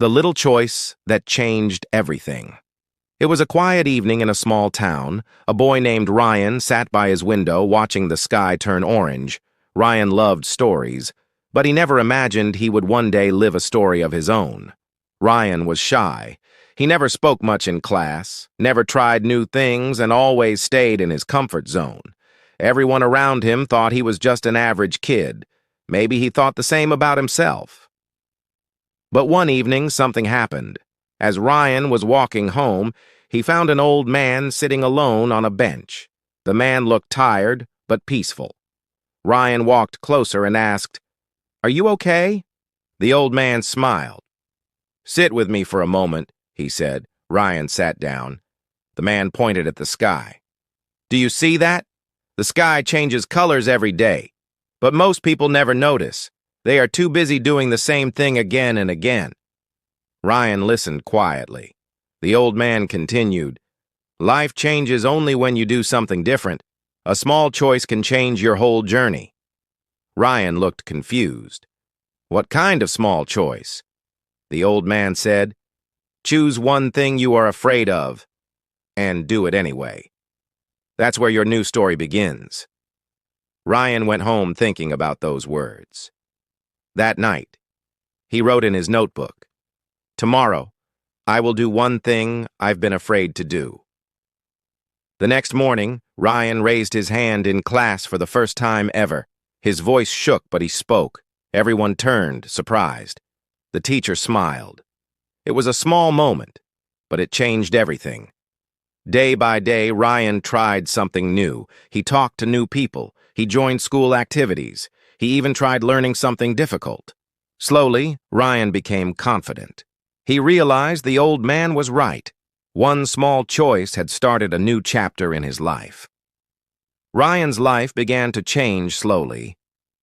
The little choice that changed everything. It was a quiet evening in a small town. A boy named Ryan sat by his window watching the sky turn orange. Ryan loved stories, but he never imagined he would one day live a story of his own. Ryan was shy. He never spoke much in class, never tried new things, and always stayed in his comfort zone. Everyone around him thought he was just an average kid. Maybe he thought the same about himself. But one evening, something happened. As Ryan was walking home, he found an old man sitting alone on a bench. The man looked tired, but peaceful. Ryan walked closer and asked, "Are you okay?" The old man smiled. "Sit with me for a moment," he said. Ryan sat down. The man pointed at the sky. "Do you see that? The sky changes colors every day, but most people never notice. They are too busy doing the same thing again and again." Ryan listened quietly. The old man continued, "Life changes only when you do something different. A small choice can change your whole journey." Ryan looked confused. "What kind of small choice?" The old man said, "Choose one thing you are afraid of, and do it anyway. That's where your new story begins." Ryan went home thinking about those words. That night, he wrote in his notebook, "Tomorrow, I will do one thing I've been afraid to do." The next morning, Ryan raised his hand in class for the first time ever. His voice shook, but he spoke. Everyone turned, surprised. The teacher smiled. It was a small moment, but it changed everything. Day by day, Ryan tried something new. He talked to new people. He joined school activities. He even tried learning something difficult. Slowly, Ryan became confident. He realized the old man was right. One small choice had started a new chapter in his life. Ryan's life began to change slowly,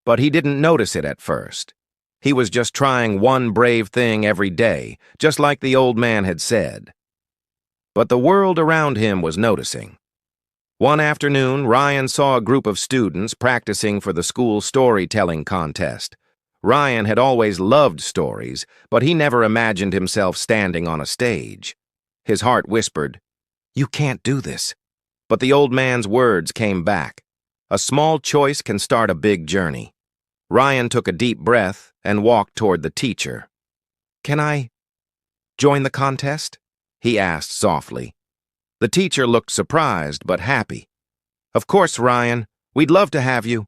but he didn't notice it at first. He was just trying one brave thing every day, just like the old man had said. But the world around him was noticing. One afternoon, Ryan saw a group of students practicing for the school storytelling contest. Ryan had always loved stories, but he never imagined himself standing on a stage. His heart whispered, "You can't do this." But the old man's words came back. A small choice can start a big journey. Ryan took a deep breath and walked toward the teacher. "Can I join the contest?" he asked softly. The teacher looked surprised but happy. "Of course, Ryan. We'd love to have you."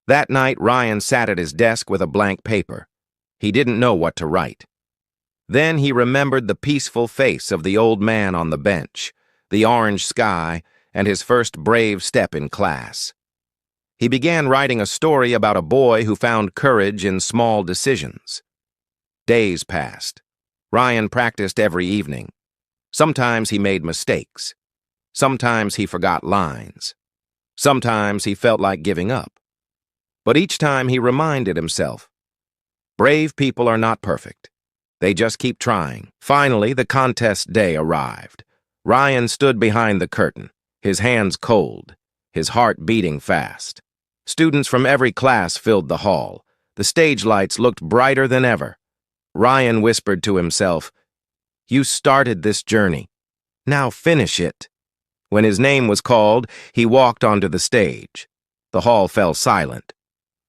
That night, Ryan sat at his desk with a blank paper. He didn't know what to write. Then he remembered the peaceful face of the old man on the bench, the orange sky, and his first brave step in class. He began writing a story about a boy who found courage in small decisions. Days passed. Ryan practiced every evening. Sometimes he made mistakes. Sometimes he forgot lines. Sometimes he felt like giving up. But each time he reminded himself, brave people are not perfect. They just keep trying. Finally, the contest day arrived. Ryan stood behind the curtain, his hands cold, his heart beating fast. Students from every class filled the hall. The stage lights looked brighter than ever. Ryan whispered to himself, "You started this journey. Now finish it." When his name was called, he walked onto the stage. The hall fell silent.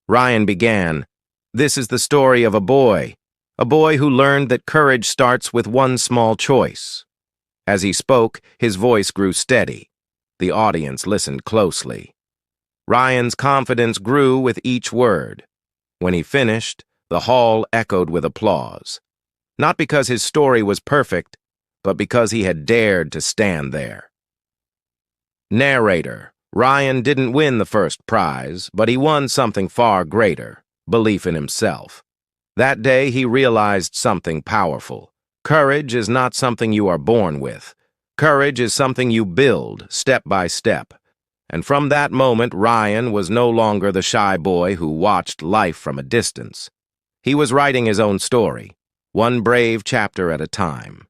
Ryan began, "This is the story of a boy who learned that courage starts with one small choice." As he spoke, his voice grew steady. The audience listened closely. Ryan's confidence grew with each word. When he finished, the hall echoed with applause. Not because his story was perfect, but because he had dared to stand there. Narrator: Ryan didn't win the first prize, but he won something far greater: belief in himself. That day he realized something powerful. Courage is not something you are born with. Courage is something you build step by step. And from that moment, Ryan was no longer the shy boy who watched life from a distance. He was writing his own story, one brave chapter at a time.